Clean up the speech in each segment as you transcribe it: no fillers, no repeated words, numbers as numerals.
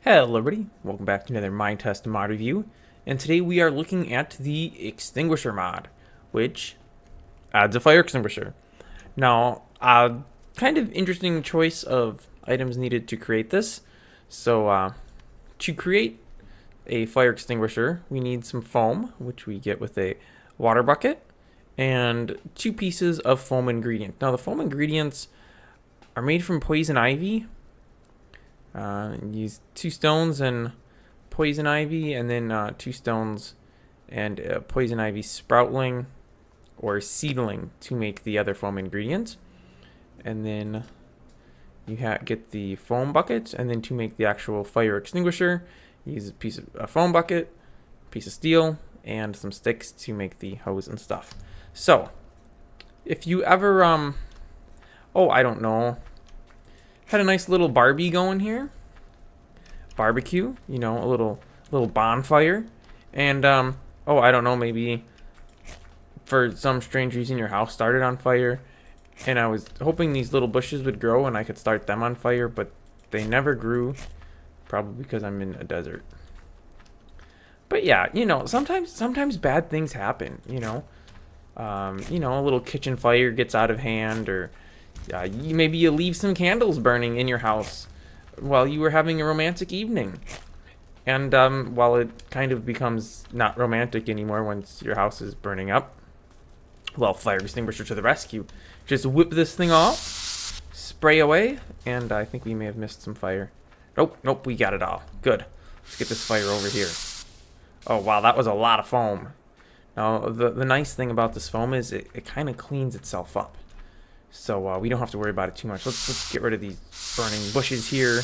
Hello everybody, welcome back to another Minetest mod review, and today we are looking at the Extinguisher mod, which adds a fire extinguisher. Now, kind of interesting choice of items needed to create this. So, to create a fire extinguisher, we need some foam, which we get with a water bucket, and 2 pieces of foam ingredient. Now, the foam ingredients are made from poison ivy. Use 2 stones and poison ivy, and then 2 stones and poison ivy sproutling or seedling to make the other foam ingredients. And then you get the foam bucket, and then to make the actual fire extinguisher, use a piece of a foam bucket, piece of steel, and some sticks to make the hose and stuff. So, if you ever I don't know, had a nice little Barbie going here. Barbecue, you know, a little bonfire. And I don't know, maybe for some strange reason your house started on fire, and I was hoping these little bushes would grow and I could start them on fire, but they never grew, probably because I'm in a desert. But yeah, you know, sometimes bad things happen, you know. A little kitchen fire gets out of hand, or maybe you leave some candles burning in your house while you were having a romantic evening. And while it kind of becomes not romantic anymore once your house is burning up, well, fire extinguisher to the rescue. Just whip this thing off, spray away, and I think we may have missed some fire. Nope, we got it all. Good. Let's get this fire over here. Oh, wow, that was a lot of foam. Now, the nice thing about this foam is it kind of cleans itself up. So we don't have to worry about it too much. Let's get rid of these burning bushes here.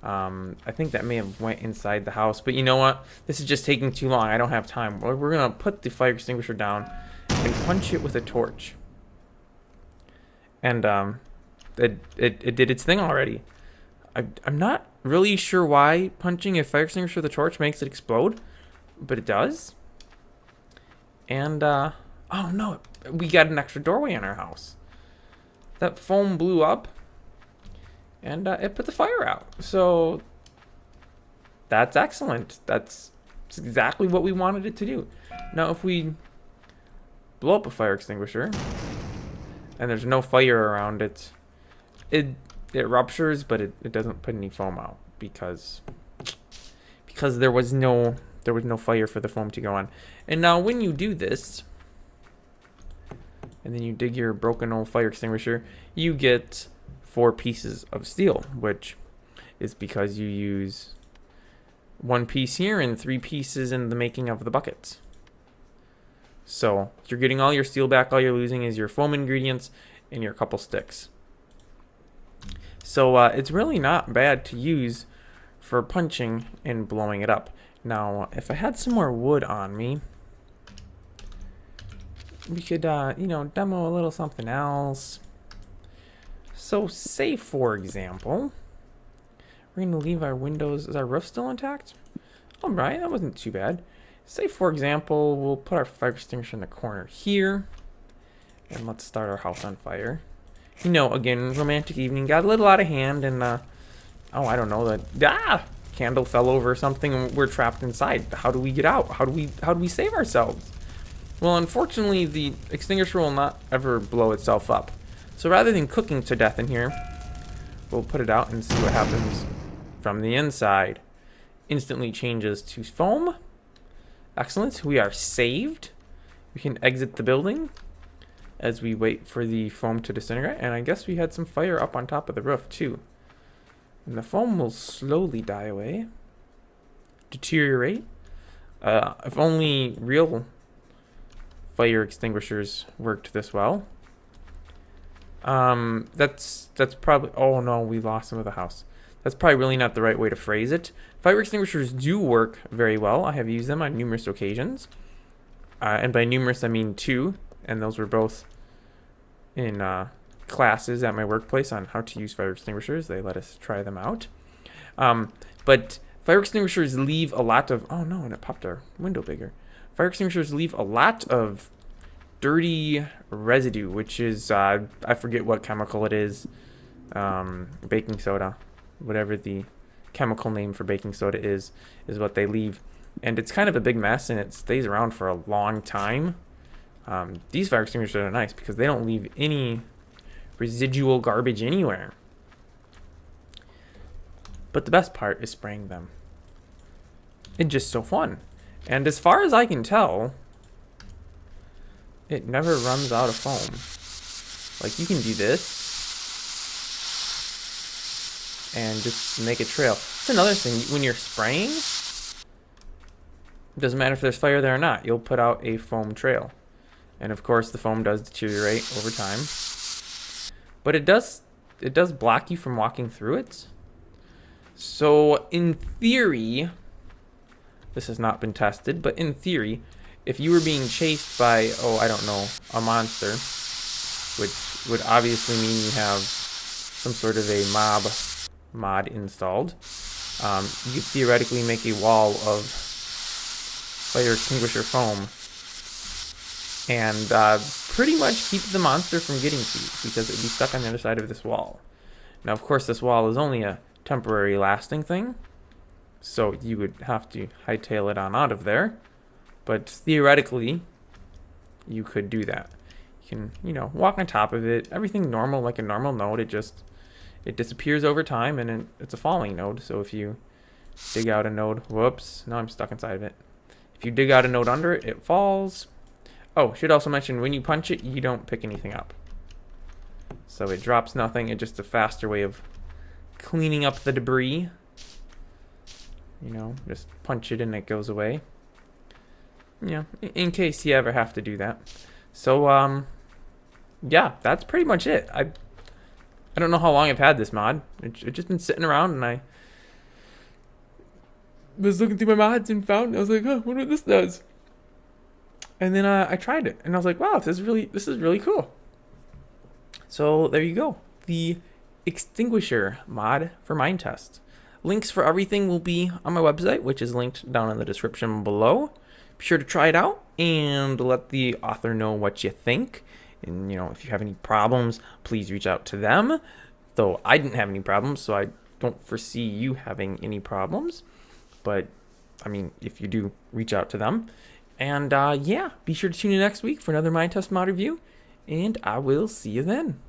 I think that may have went inside the house, but you know what? This is just taking too long. I don't have time. We're gonna put the fire extinguisher down and punch it with a torch. And it did its thing already. I'm not really sure why punching a fire extinguisher with a torch makes it explode, but it does. And oh no, we got an extra doorway in our house. That foam blew up, and it put the fire out. So that's excellent. That's exactly what we wanted it to do. Now, if we blow up a fire extinguisher and there's no fire around it, it ruptures, but it doesn't put any foam out because there was no fire for the foam to go on. And now when you do this, and then you dig your broken old fire extinguisher, you get 4 pieces of steel, which is because you use 1 piece here and 3 pieces in the making of the buckets. So you're getting all your steel back. All you're losing is your foam ingredients and your couple sticks. So it's really not bad to use for punching and blowing it up. Now, if I had some more wood on me, we could, demo a little something else. So, say, for example, we're going to leave our windows. Is our roof still intact? All right, that wasn't too bad. Say, for example, we'll put our fire extinguisher in the corner here. And let's start our house on fire. You know, again, romantic evening. Got a little out of hand, and, I don't know, candle fell over or something, and we're trapped inside. How do we get out? How do we save ourselves? Well, unfortunately, the extinguisher will not ever blow itself up. So rather than cooking to death in here, we'll put it out and see what happens from the inside. Instantly changes to foam. Excellent. We are saved. We can exit the building as we wait for the foam to disintegrate. And I guess we had some fire up on top of the roof, too. And the foam will slowly die away. Deteriorate. If only real fire extinguishers worked this well. That's probably, oh no, we lost some of the house. That's probably really not the right way to phrase it. Fire extinguishers do work very well. I have used them on numerous occasions. And by numerous, I mean 2. And those were both in classes at my workplace on how to use fire extinguishers. They let us try them out. But fire extinguishers leave a lot of, oh no, and it popped our window bigger. Fire extinguishers leave a lot of dirty residue, which is, I forget what chemical it is, baking soda, whatever the chemical name for baking soda is what they leave. And it's kind of a big mess, and it stays around for a long time. These fire extinguishers are nice because they don't leave any residual garbage anywhere. But the best part is spraying them. It's just so fun. And as far as I can tell, it never runs out of foam. Like, you can do this and just make a trail. That's another thing. When you're spraying, it doesn't matter if there's fire there or not. You'll put out a foam trail. And of course, the foam does deteriorate over time. But it does block you from walking through it. So in theory, this has not been tested, but in theory, if you were being chased by, oh, I don't know, a monster, which would obviously mean you have some sort of a mod installed, you could theoretically make a wall of fire extinguisher foam and pretty much keep the monster from getting to you, because it would be stuck on the other side of this wall. Now, of course, this wall is only a temporary lasting thing, so you would have to hightail it on out of there. But theoretically, you could do that. You can, walk on top of it. Everything normal, like a normal node. It disappears over time, and it's a falling node. So if you dig out a node, whoops, now I'm stuck inside of it. If you dig out a node under it, it falls. Oh, should also mention, when you punch it, you don't pick anything up. So it drops nothing. It's just a faster way of cleaning up the debris. Just punch it and it goes away. In case you ever have to do that. So, yeah, that's pretty much it. I don't know how long I've had this mod. It's just been sitting around, and I was looking through my mods and found it. I was like, oh, I wonder what this does. And then I tried it, and I was like, wow, this is really cool. So there you go. The Extinguisher mod for Minetest. Links for everything will be on my website, which is linked down in the description below. Be sure to try it out and let the author know what you think. And, if you have any problems, please reach out to them. Though I didn't have any problems, so I don't foresee you having any problems. But, if you do, reach out to them. And, yeah, be sure to tune in next week for another Minetest mod review. And I will see you then.